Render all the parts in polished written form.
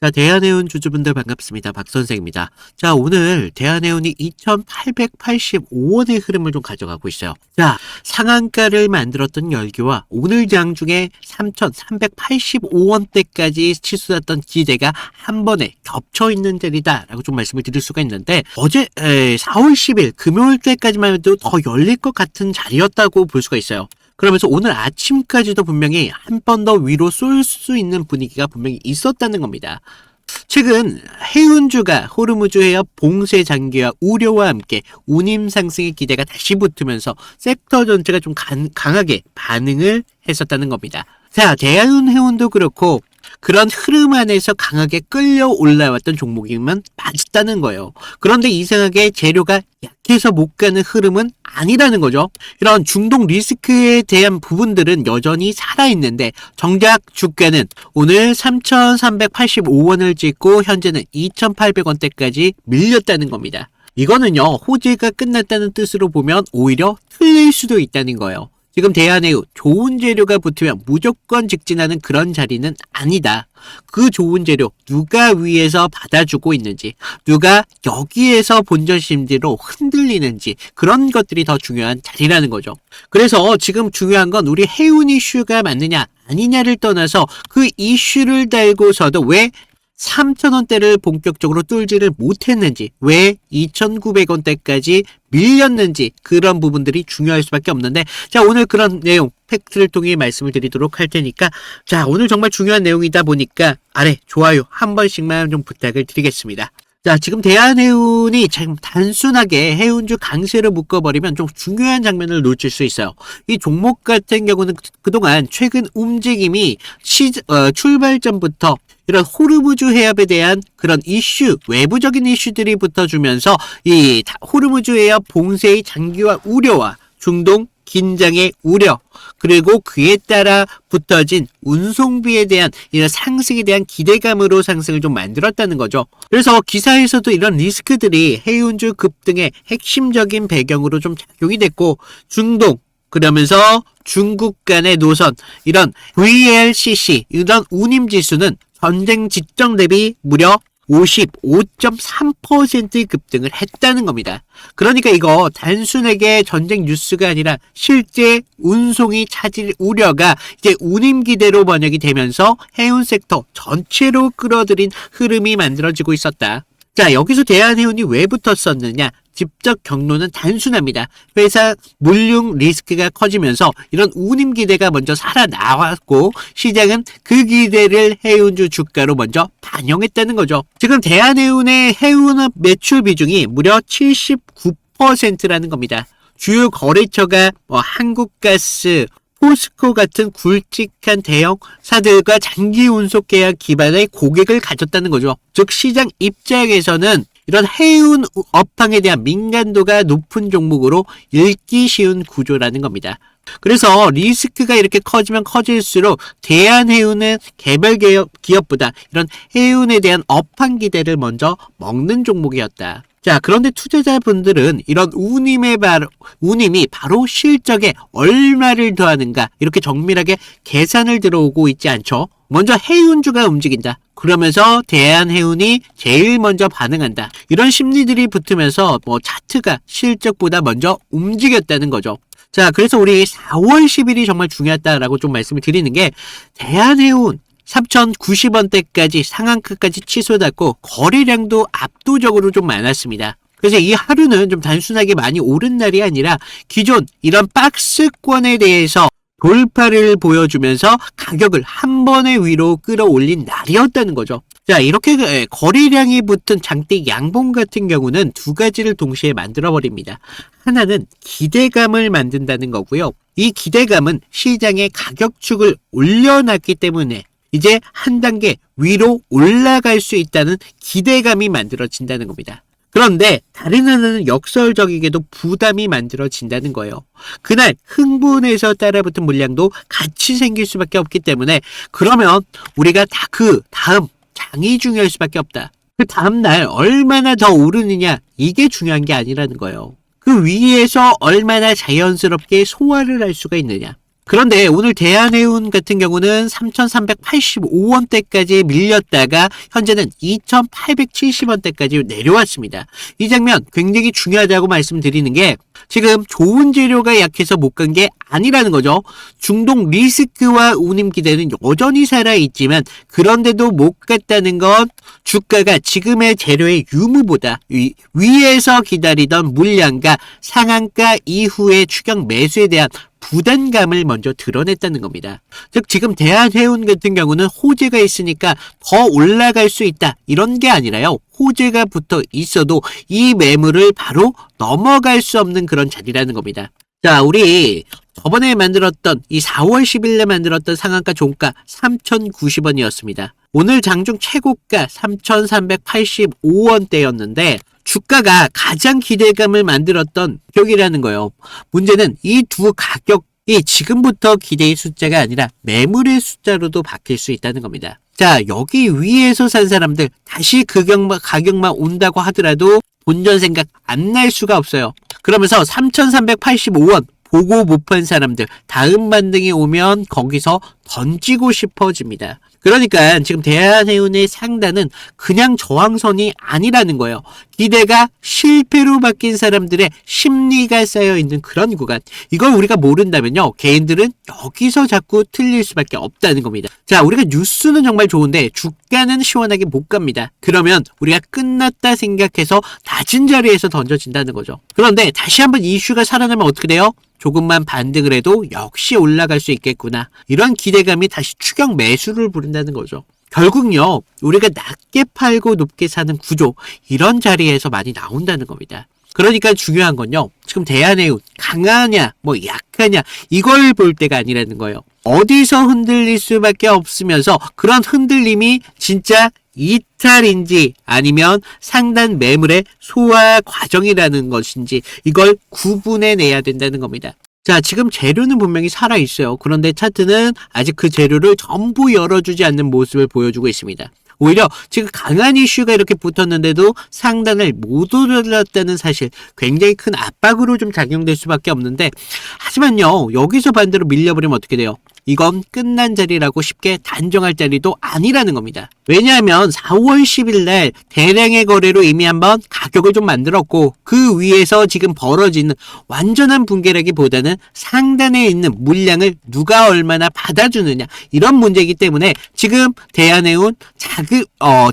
자, 대한해운 주주분들 반갑습니다. 박선생입니다. 자, 오늘 대한해운이 2,885원의 흐름을 좀 가져가고 있어요. 자, 상한가를 만들었던 열기와 오늘 장 중에 3,385원대까지 치솟았던 기대가 한 번에 겹쳐있는 자리다라고 좀 말씀을 드릴 수가 있는데, 어제 4월 10일 금요일 때까지만 해도 더 열릴 것 같은 자리였다고 볼 수가 있어요. 그러면서 오늘 아침까지도 분명히 한 번 더 위로 쏠 수 있는 분위기가 분명히 있었다는 겁니다. 최근 해운주가 호르무즈 해협 봉쇄 장기화 우려와 함께 운임 상승의 기대가 다시 붙으면서 섹터 전체가 좀 강하게 반응을 했었다는 겁니다. 자, 대한해운도 그렇고 그런 흐름 안에서 강하게 끌려 올라왔던 종목이면 맞았다는 거예요. 그런데 이상하게 재료가 약해서 못 가는 흐름은 아니라는 거죠. 이런 중동 리스크에 대한 부분들은 여전히 살아있는데 정작 주가는 오늘 3,385원을 찍고 현재는 2,800원대까지 밀렸다는 겁니다. 이거는요, 호재가 끝났다는 뜻으로 보면 오히려 틀릴 수도 있다는 거예요. 지금 대한해운 좋은 재료가 붙으면 무조건 직진하는 그런 자리는 아니다. 그 좋은 재료 누가 위에서 받아주고 있는지, 누가 여기에서 본전 심리로 흔들리는지, 그런 것들이 더 중요한 자리라는 거죠. 그래서 지금 중요한 건 우리 해운 이슈가 맞느냐 아니냐를 떠나서 그 이슈를 달고서도 왜 3,000원대를 본격적으로 뚫지를 못했는지, 왜 2,900원대까지 밀렸는지, 그런 부분들이 중요할 수밖에 없는데, 자, 오늘 그런 내용 팩트를 통해 말씀을 드리도록 할 테니까, 자, 오늘 정말 중요한 내용이다 보니까 아래 좋아요 한 번씩만 좀 부탁을 드리겠습니다. 자, 지금 대한해운이 참 단순하게 해운주 강세로 묶어버리면 좀 중요한 장면을 놓칠 수 있어요. 이 종목 같은 경우는 그동안 최근 움직임이 출발 전부터 이런 호르무즈 해협에 대한 그런 이슈, 외부적인 이슈들이 붙어주면서 이 호르무즈 해협 봉쇄의 장기화 우려와 중동 긴장의 우려, 그리고 그에 따라 붙어진 운송비에 대한 이런 상승에 대한 기대감으로 상승을 좀 만들었다는 거죠. 그래서 기사에서도 이런 리스크들이 해운주 급등의 핵심적인 배경으로 좀 작용이 됐고, 중동, 그러면서 중국 간의 노선, 이런 VLCC, 이런 운임지수는 전쟁 직전 대비 무려 55.3% 급등을 했다는 겁니다. 그러니까 이거 단순하게 전쟁 뉴스가 아니라 실제 운송이 차질 우려가 이제 운임 기대로 번역이 되면서 해운 섹터 전체로 끌어들인 흐름이 만들어지고 있었다. 자, 여기서 대한해운이 왜 붙었었느냐? 직접 경로는 단순합니다. 회사 물류 리스크가 커지면서 이런 운임 기대가 먼저 살아나왔고, 시장은 그 기대를 해운주 주가로 먼저 반영했다는 거죠. 지금 대한해운의 해운업 매출 비중이 무려 79%라는 겁니다. 주요 거래처가 한국가스, 포스코 같은 굵직한 대형사들과 장기 운송 계약 기반의 고객을 가졌다는 거죠. 즉 시장 입장에서는 이런 해운 업황에 대한 민감도가 높은 종목으로 읽기 쉬운 구조라는 겁니다. 그래서 리스크가 이렇게 커지면 커질수록 대한해운은 개별 기업보다 이런 해운에 대한 업황 기대를 먼저 먹는 종목이었다. 자, 그런데 투자자분들은 이런 운임이 바로 실적에 얼마를 더하는가, 이렇게 정밀하게 계산을 들어오고 있지 않죠. 먼저 해운주가 움직인다. 그러면서 대한해운이 제일 먼저 반응한다. 이런 심리들이 붙으면서 차트가 실적보다 먼저 움직였다는 거죠. 자, 그래서 우리 4월 10일이 정말 중요하다라고 좀 말씀을 드리는 게, 대한해운 3,090원대까지 상한가까지 치솟았고 거래량도 압도적으로 좀 많았습니다. 그래서 이 하루는 좀 단순하게 많이 오른 날이 아니라 기존 이런 박스권에 대해서 돌파를 보여주면서 가격을 한 번에 위로 끌어올린 날이었다는 거죠. 자, 이렇게 거래량이 붙은 장대 양봉 같은 경우는 두 가지를 동시에 만들어버립니다. 하나는 기대감을 만든다는 거고요. 이 기대감은 시장의 가격축을 올려놨기 때문에 이제 한 단계 위로 올라갈 수 있다는 기대감이 만들어진다는 겁니다. 그런데 다른 하나는 역설적이게도 부담이 만들어진다는 거예요. 그날 흥분해서 따라붙은 물량도 같이 생길 수밖에 없기 때문에, 그러면 우리가 다 그 다음 장이 중요할 수밖에 없다. 그 다음날 얼마나 더 오르느냐, 이게 중요한 게 아니라는 거예요. 그 위에서 얼마나 자연스럽게 소화를 할 수가 있느냐. 그런데 오늘 대한해운 같은 경우는 3,385원대까지 밀렸다가 현재는 2,870원대까지 내려왔습니다. 이 장면 굉장히 중요하다고 말씀드리는 게 지금 좋은 재료가 약해서 못 간 게 아니라는 거죠. 중동 리스크와 운임 기대는 여전히 살아있지만 그런데도 못 갔다는 건 주가가 지금의 재료의 유무보다 위에서 기다리던 물량과 상한가 이후의 추격 매수에 대한 부담감을 먼저 드러냈다는 겁니다. 즉 지금 대한해운 같은 경우는 호재가 있으니까 더 올라갈 수 있다 이런 게 아니라요. 호재가 붙어 있어도 이 매물을 바로 넘어갈 수 없는 그런 자리라는 겁니다. 자, 우리 저번에 만들었던 이 4월 10일에 만들었던 상한가 종가 3,090원이었습니다. 오늘 장중 최고가 3,385원대였는데 주가가 가장 기대감을 만들었던 가격이라는 거예요. 문제는 이 두 가격이 지금부터 기대의 숫자가 아니라 매물의 숫자로도 바뀔 수 있다는 겁니다. 자, 여기 위에서 산 사람들 다시 가격만 온다고 하더라도 본전 생각 안 날 수가 없어요. 그러면서 3,385원 보고 못 판 사람들 다음 반등이 오면 거기서 던지고 싶어집니다. 그러니까 지금 대한해운의 상단은 그냥 저항선이 아니라는 거예요. 기대가 실패로 바뀐 사람들의 심리가 쌓여있는 그런 구간. 이걸 우리가 모른다면요. 개인들은 여기서 자꾸 틀릴 수밖에 없다는 겁니다. 자, 우리가 뉴스는 정말 좋은데 주가는 시원하게 못 갑니다. 그러면 우리가 끝났다 생각해서 낮은 자리에서 던져진다는 거죠. 그런데 다시 한번 이슈가 살아나면 어떻게 돼요? 조금만 반등을 해도 역시 올라갈 수 있겠구나. 이런 기대감이 다시 추격 매수를 부른다는 거죠. 결국요, 우리가 낮게 팔고 높게 사는 구조, 이런 자리에서 많이 나온다는 겁니다. 그러니까 중요한 건요, 지금 대한해운 강하냐, 약하냐, 이걸 볼 때가 아니라는 거예요. 어디서 흔들릴 수밖에 없으면서 그런 흔들림이 진짜 이탈인지 아니면 상단 매물의 소화 과정이라는 것인지 이걸 구분해내야 된다는 겁니다. 자, 지금 재료는 분명히 살아있어요. 그런데 차트는 아직 그 재료를 전부 열어주지 않는 모습을 보여주고 있습니다. 오히려 지금 강한 이슈가 이렇게 붙었는데도 상단을 못 올렸다는 사실 굉장히 큰 압박으로 좀 작용될 수밖에 없는데 하지만요, 여기서 반대로 밀려버리면 어떻게 돼요? 이건 끝난 자리라고 쉽게 단정할 자리도 아니라는 겁니다. 왜냐하면 4월 10일 날 대량의 거래로 이미 한번 가격을 좀 만들었고 그 위에서 지금 벌어지는 완전한 붕괴라기보다는 상단에 있는 물량을 누가 얼마나 받아주느냐 이런 문제이기 때문에 지금 대한해운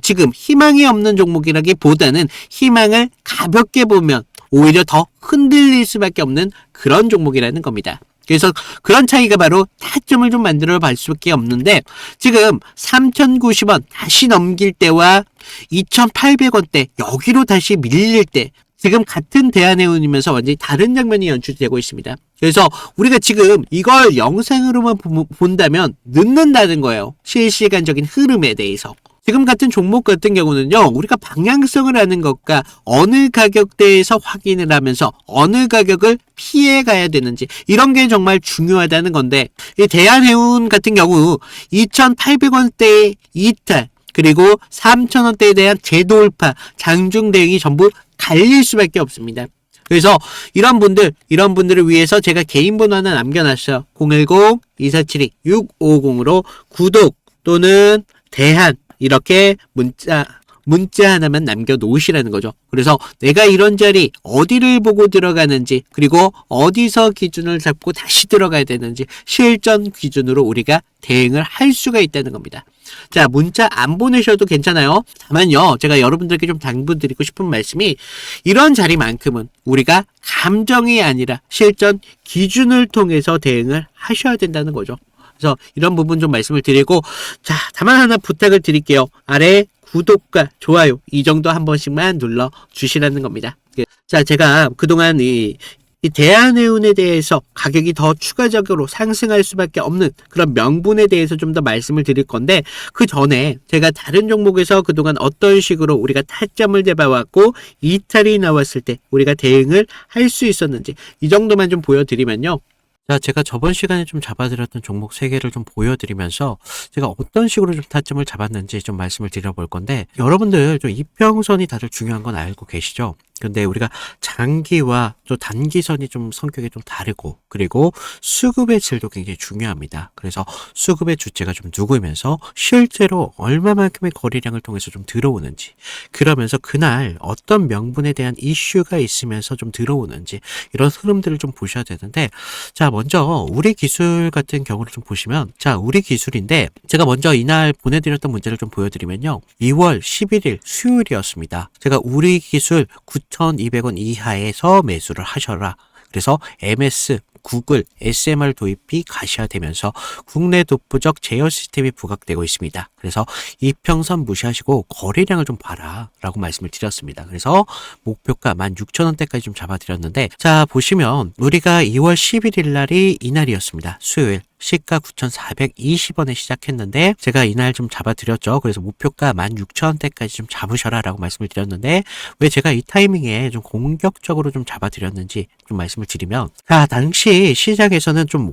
지금 희망이 없는 종목이라기보다는 희망을 가볍게 보면 오히려 더 흔들릴 수밖에 없는 그런 종목이라는 겁니다. 그래서 그런 차이가 바로 타점을 좀 만들어 볼 수밖에 없는데 지금 3,090원 다시 넘길 때와 2,800원대 여기로 다시 밀릴 때 지금 같은 대한해운이면서 완전히 다른 장면이 연출되고 있습니다. 그래서 우리가 지금 이걸 영상으로만 본다면 늦는다는 거예요. 실시간적인 흐름에 대해서. 지금 같은 종목 같은 경우는요, 우리가 방향성을 아는 것과 어느 가격대에서 확인을 하면서 어느 가격을 피해 가야 되는지 이런 게 정말 중요하다는 건데 이 대한해운 같은 경우 2,800원대의 이탈 그리고 3,000원대에 대한 재돌파 장중 대응이 전부 갈릴 수밖에 없습니다. 그래서 이런 분들을 위해서 제가 개인 번호 하나 남겨놨어요. 010-2472-650으로 구독 또는 대한 이렇게 문자 하나만 남겨놓으시라는 거죠. 그래서 내가 이런 자리 어디를 보고 들어가는지 그리고 어디서 기준을 잡고 다시 들어가야 되는지 실전 기준으로 우리가 대응을 할 수가 있다는 겁니다. 자, 문자 안 보내셔도 괜찮아요. 다만요, 제가 여러분들께 좀 당부드리고 싶은 말씀이 이런 자리만큼은 우리가 감정이 아니라 실전 기준을 통해서 대응을 하셔야 된다는 거죠. 그래서 이런 부분 좀 말씀을 드리고, 자, 다만 하나 부탁을 드릴게요. 아래 구독과 좋아요 이 정도 한 번씩만 눌러 주시라는 겁니다. 자, 제가 그동안 이 대한해운에 대해서 가격이 더 추가적으로 상승할 수밖에 없는 그런 명분에 대해서 좀 더 말씀을 드릴 건데 그 전에 제가 다른 종목에서 그동안 어떤 식으로 우리가 타점을 잡아왔고 이탈이 나왔을 때 우리가 대응을 할 수 있었는지 이 정도만 좀 보여드리면요. 자, 제가 저번 시간에 좀 잡아드렸던 종목 3개를 좀 보여드리면서 제가 어떤 식으로 좀 타점을 잡았는지 좀 말씀을 드려볼 건데 여러분들 좀 이평선이 다들 중요한 건 알고 계시죠? 근데 우리가 장기와 또 단기선이 좀 성격이 좀 다르고, 그리고 수급의 질도 굉장히 중요합니다. 그래서 수급의 주체가 좀 누구면서 실제로 얼마만큼의 거래량을 통해서 좀 들어오는지, 그러면서 그날 어떤 명분에 대한 이슈가 있으면서 좀 들어오는지, 이런 흐름들을 좀 보셔야 되는데, 자, 먼저 우리 기술 같은 경우를 좀 보시면, 자, 우리 기술인데 제가 먼저 이날 보내드렸던 문제를 좀 보여드리면요, 2월 11일 수요일이었습니다. 제가 우리 기술 9,200원 이하에서 매수를 하셔라. 그래서 MS, 구글, SMR 도입이 가시화되면서 국내 독보적 제어 시스템이 부각되고 있습니다. 그래서 이평선 무시하시고 거래량을 좀 봐라 라고 말씀을 드렸습니다. 그래서 목표가 16,000원대까지 좀 잡아드렸는데, 자, 보시면 우리가 2월 11일 날이 이날이었습니다. 수요일. 시가 9,420원에 시작했는데 제가 이날 좀 잡아드렸죠. 그래서 목표가 16,000원대까지 좀 잡으셔라 라고 말씀을 드렸는데, 왜 제가 이 타이밍에 좀 공격적으로 좀 잡아드렸는지 좀 말씀을 드리면, 자, 당시 시장에서는 좀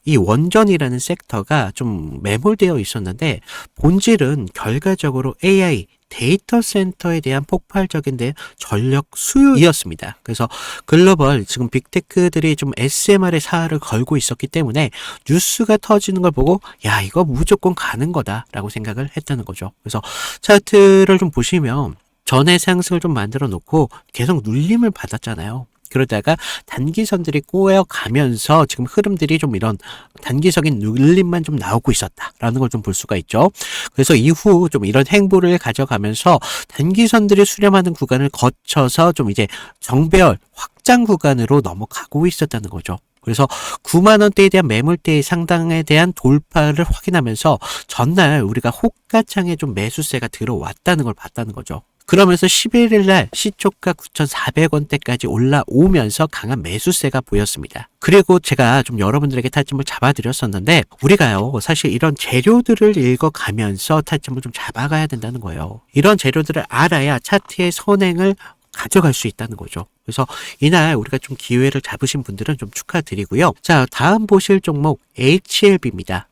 이 원전이라는 섹터가 좀 매몰되어 있었는데, 본질은 결과적으로 AI 데이터 센터에 대한 폭발적인 전력 수요이었습니다. 그래서 글로벌 지금 빅테크들이 좀 SMR의 사활을 걸고 있었기 때문에 뉴스가 터지는 걸 보고, 야, 이거 무조건 가는 거다라고 생각을 했다는 거죠. 그래서 차트를 좀 보시면 전에 상승을 좀 만들어 놓고 계속 눌림을 받았잖아요. 그러다가 단기선들이 꼬여가면서 지금 흐름들이 좀 이런 단기적인 눌림만 좀 나오고 있었다라는 걸 좀 볼 수가 있죠. 그래서 이후 좀 이런 행보를 가져가면서 단기선들이 수렴하는 구간을 거쳐서 좀 이제 정배열 확장 구간으로 넘어가고 있었다는 거죠. 그래서 9만원대에 대한 매물대의 상당에 대한 돌파를 확인하면서 전날 우리가 호가창에 좀 매수세가 들어왔다는 걸 봤다는 거죠. 그러면서 11일 날 시초가 9,400원대까지 올라오면서 강한 매수세가 보였습니다. 그리고 제가 좀 여러분들에게 타점을 잡아드렸었는데, 우리가요, 사실 이런 재료들을 읽어가면서 타점을 좀 잡아가야 된다는 거예요. 이런 재료들을 알아야 차트의 선행을 가져갈 수 있다는 거죠. 그래서 이날 우리가 좀 기회를 잡으신 분들은 좀 축하드리고요. 자, 다음 보실 종목 HLB입니다.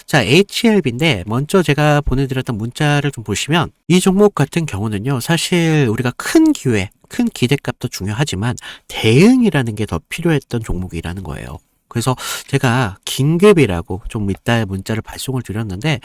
자, HLB인데 먼저 제가 보내드렸던 문자를 좀 보시면, 이 종목 같은 경우는요, 사실 우리가 큰 기회, 큰 기대값도 중요하지만 대응이라는 게 더 필요했던 종목이라는 거예요. 그래서 제가 긴급이라고 좀 이따 문자를 발송을 드렸는데,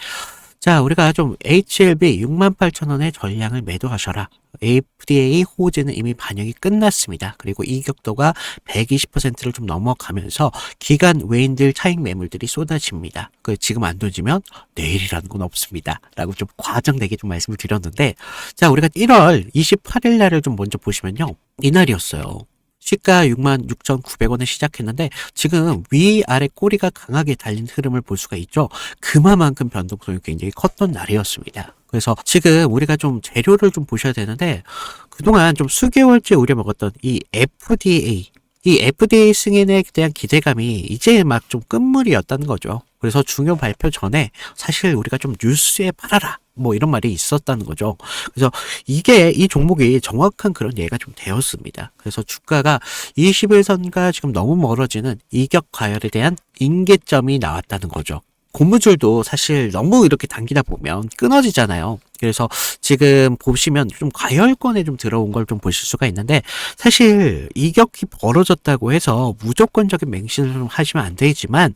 자, 우리가 좀 HLB 68,000원의 전량을 매도하셔라. FDA 호재는 이미 반영이 끝났습니다. 그리고 이격도가 120%를 좀 넘어가면서 기간 외인들 차익 매물들이 쏟아집니다. 지금 안 던지면 내일이라는 건 없습니다. 라고 좀 과장되게 좀 말씀을 드렸는데, 자, 우리가 1월 28일 날을 좀 먼저 보시면요, 이날이었어요. 시가 66,900원에 시작했는데 지금 위아래 꼬리가 강하게 달린 흐름을 볼 수가 있죠. 그만큼 변동성이 굉장히 컸던 날이었습니다. 그래서 지금 우리가 좀 재료를 좀 보셔야 되는데, 그동안 좀 수개월째 우려먹었던 이 FDA 승인에 대한 기대감이 이제 막 좀 끝물이었다는 거죠. 그래서 중요 발표 전에 사실 우리가 좀 뉴스에 팔아라, 뭐 이런 말이 있었다는 거죠. 그래서 이 종목이 정확한 그런 예가 좀 되었습니다. 그래서 주가가 21선과 지금 너무 멀어지는 이격 과열에 대한 임계점이 나왔다는 거죠. 고무줄도 사실 너무 이렇게 당기다 보면 끊어지잖아요. 그래서 지금 보시면 좀 과열권에 좀 들어온 걸 좀 보실 수가 있는데, 사실 이격이 벌어졌다고 해서 무조건적인 맹신을 좀 하시면 안 되지만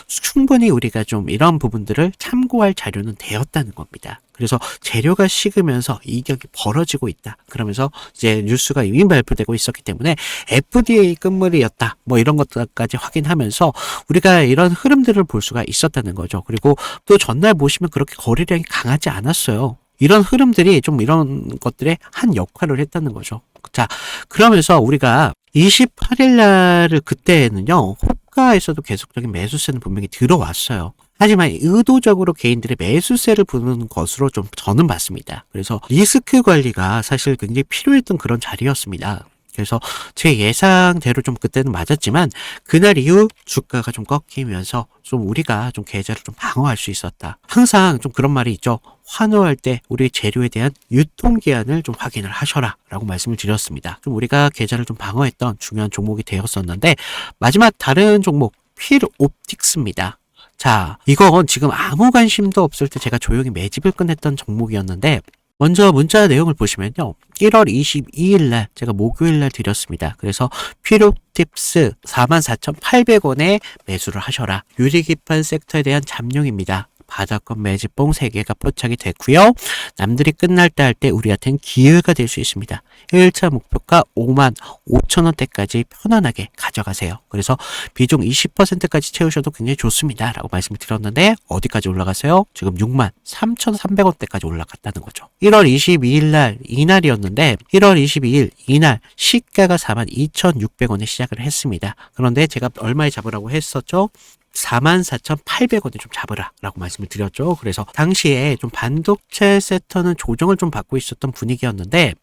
충분히 우리가 좀 이런 부분들을 참고할 자료는 되었다는 겁니다. 그래서 재료가 식으면서 이격이 벌어지고 있다. 그러면서 이제 뉴스가 이미 발표되고 있었기 때문에 FDA 끝물이었다, 뭐 이런 것까지 확인하면서 우리가 이런 흐름들을 볼 수가 있었다는 거죠. 그리고 또 전날 보시면 그렇게 거래량이 강하지 않았어요. 이런 흐름들이 좀 이런 것들에 한 역할을 했다는 거죠. 자, 그러면서 우리가 28일 날을 그때는요, 호가에서도 계속적인 매수세는 분명히 들어왔어요. 하지만 의도적으로 개인들의 매수세를 부는 것으로 좀 저는 봤습니다. 그래서 리스크 관리가 사실 굉장히 필요했던 그런 자리였습니다. 그래서 제 예상대로 좀 그때는 맞았지만 그날 이후 주가가 좀 꺾이면서 좀 우리가 좀 계좌를 좀 방어할 수 있었다. 항상 좀 그런 말이 있죠. 환호할 때 우리 재료에 대한 유통기한을 좀 확인을 하셔라 라고 말씀을 드렸습니다. 좀 우리가 계좌를 좀 방어했던 중요한 종목이 되었었는데, 마지막 다른 종목 필옵틱스입니다. 자, 이건 지금 아무 관심도 없을 때 제가 조용히 매집을 끝냈던 종목이었는데, 먼저 문자 내용을 보시면요. 1월 22일 날 제가 목요일 날 드렸습니다. 그래서 필요팁스 44,800원에 매수를 하셔라. 유리기판 섹터에 대한 잠룡입니다. 바닥권 매집봉 3개가 포착이 됐고요. 남들이 끝날 때 할 때 우리한테는 기회가 될 수 있습니다. 1차 목표가 5만 5천 원대까지 편안하게 가져가세요. 그래서 비중 20%까지 채우셔도 굉장히 좋습니다. 라고 말씀을 드렸는데 어디까지 올라갔어요? 지금 6만 3,300원대까지 올라갔다는 거죠. 1월 22일 날 이날이었는데 1월 22일 이날 시가가 4만 2,600원에 시작을 했습니다. 그런데 제가 얼마에 잡으라고 했었죠? 44,800원에 좀 잡으라 라고 말씀을 드렸죠. 그래서 당시에 좀 반도체 섹터는 조정을 좀 받고 있었던 분위기였는데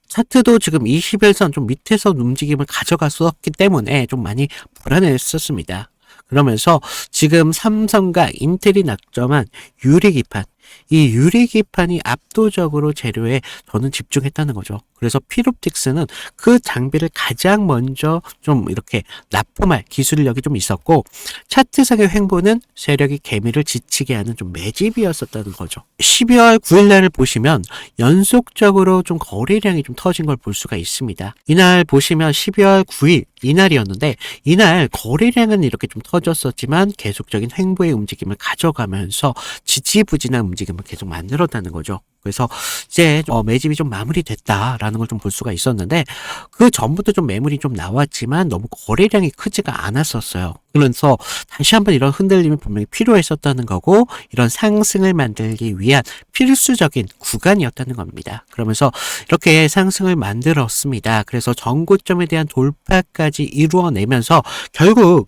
차트도 지금 21선 좀 밑에서 움직임을 가져갔었기 때문에 좀 많이 불안했었습니다. 그러면서 지금 삼성과 인텔이 낙점한 유리기판, 이 유리기판이 압도적으로 재료에 저는 집중했다는 거죠. 그래서 필옵틱스는 그 장비를 가장 먼저 좀 이렇게 납품할 기술력이 좀 있었고 차트상의 횡보는 세력이 개미를 지치게 하는 좀 매집이었었다는 거죠. 12월 9일 날을 보시면 연속적으로 좀 거래량이 좀 터진 걸 볼 수가 있습니다. 이날 보시면 12월 9일 이날이었는데 이날 거래량은 이렇게 좀 터졌었지만 계속적인 횡보의 움직임을 가져가면서 지지부진한 움직임을 계속 만들었다는 거죠. 그래서 이제 매집이 좀 마무리됐다라는 걸 좀 볼 수가 있었는데 그 전부터 좀 매물이 좀 나왔지만 너무 거래량이 크지가 않았었어요. 그래서 다시 한번 이런 흔들림이 분명히 필요했었다는 거고 이런 상승을 만들기 위한 필수적인 구간이었다는 겁니다. 그러면서 이렇게 상승을 만들었습니다. 그래서 전고점에 대한 돌파까지 이루어내면서 결국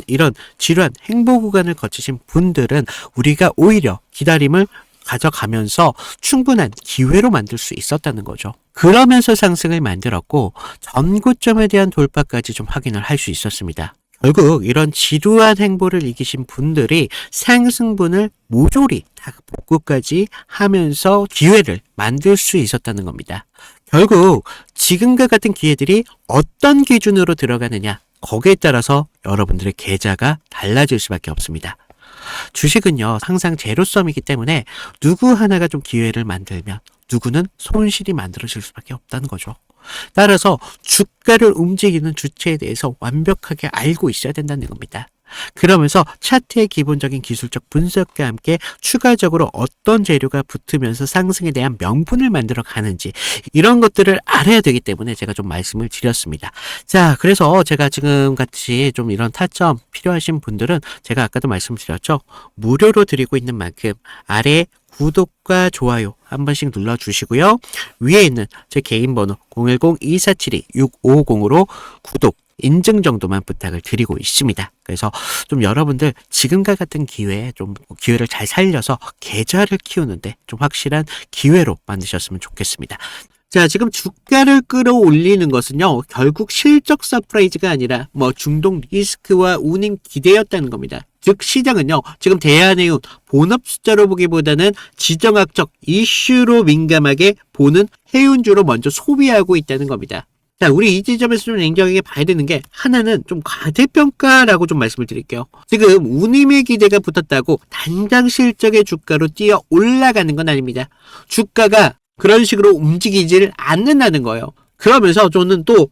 이런 지루한 행보 구간을 거치신 분들은 우리가 오히려 기다림을 가져가면서 충분한 기회로 만들 수 있었다는 거죠. 그러면서 상승을 만들었고 전고점에 대한 돌파까지 좀 확인을 할 수 있었습니다. 결국 이런 지루한 행보를 이기신 분들이 상승분을 모조리 다 복구까지 하면서 기회를 만들 수 있었다는 겁니다. 결국 지금과 같은 기회들이 어떤 기준으로 들어가느냐 거기에 따라서 여러분들의 계좌가 달라질 수밖에 없습니다. 주식은요 항상 제로섬이기 때문에 누구 하나가 좀 기회를 만들면 누구는 손실이 만들어질 수밖에 없다는 거죠. 따라서 주가를 움직이는 주체에 대해서 완벽하게 알고 있어야 된다는 겁니다. 그러면서 차트의 기본적인 기술적 분석과 함께 추가적으로 어떤 재료가 붙으면서 상승에 대한 명분을 만들어 가는지 이런 것들을 알아야 되기 때문에 제가 좀 말씀을 드렸습니다. 자, 그래서 제가 지금 같이 좀 이런 타점 필요하신 분들은 제가 아까도 말씀드렸죠. 무료로 드리고 있는 만큼 아래 구독과 좋아요 한 번씩 눌러주시고요. 위에 있는 제 개인 번호 010-2472-6550으로 구독 인증 정도만 부탁을 드리고 있습니다. 그래서 좀 여러분들 지금과 같은 기회에 좀 기회를 잘 살려서 계좌를 키우는데 좀 확실한 기회로 만드셨으면 좋겠습니다. 자, 지금 주가를 끌어올리는 것은요, 결국 실적 서프라이즈가 아니라 중동 리스크와 운임 기대였다는 겁니다. 즉 시장은요 지금 대한해운 본업 숫자로 보기보다는 지정학적 이슈로 민감하게 보는 해운주로 먼저 소비하고 있다는 겁니다. 자, 우리 이 지점에서 좀 냉정하게 봐야 되는 게 하나는 좀 과대평가라고 좀 말씀을 드릴게요. 지금 운임의 기대가 붙었다고 단장 실적의 주가로 뛰어 올라가는 건 아닙니다. 주가가 그런 식으로 움직이질 않는다는 거예요. 그러면서 저는 또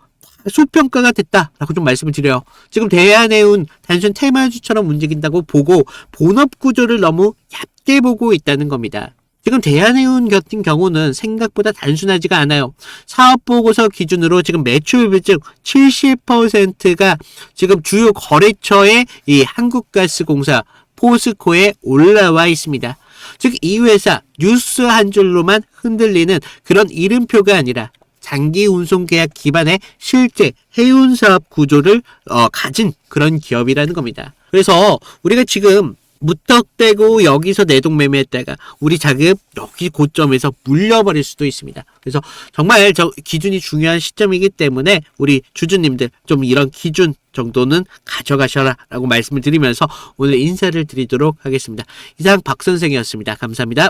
소평가가 됐다라고 좀 말씀을 드려요. 지금 대한해운 단순 테마주처럼 움직인다고 보고 본업 구조를 너무 얕게 보고 있다는 겁니다. 지금 대한해운 같은 경우는 생각보다 단순하지가 않아요. 사업보고서 기준으로 지금 매출 비중 70%가 지금 주요 거래처의 이 한국가스공사 포스코에 올라와 있습니다. 즉 이 회사 뉴스 한 줄로만 흔들리는 그런 이름표가 아니라 장기 운송 계약 기반의 실제 해운 사업 구조를 가진 그런 기업이라는 겁니다. 그래서 우리가 지금 무턱대고 여기서 내동매매했다가 우리 자금 여기 고점에서 물려버릴 수도 있습니다. 그래서 정말 기준이 중요한 시점이기 때문에 우리 주주님들 좀 이런 기준 정도는 가져가셔라 라고 말씀을 드리면서 오늘 인사를 드리도록 하겠습니다. 이상 박 선생이었습니다. 감사합니다.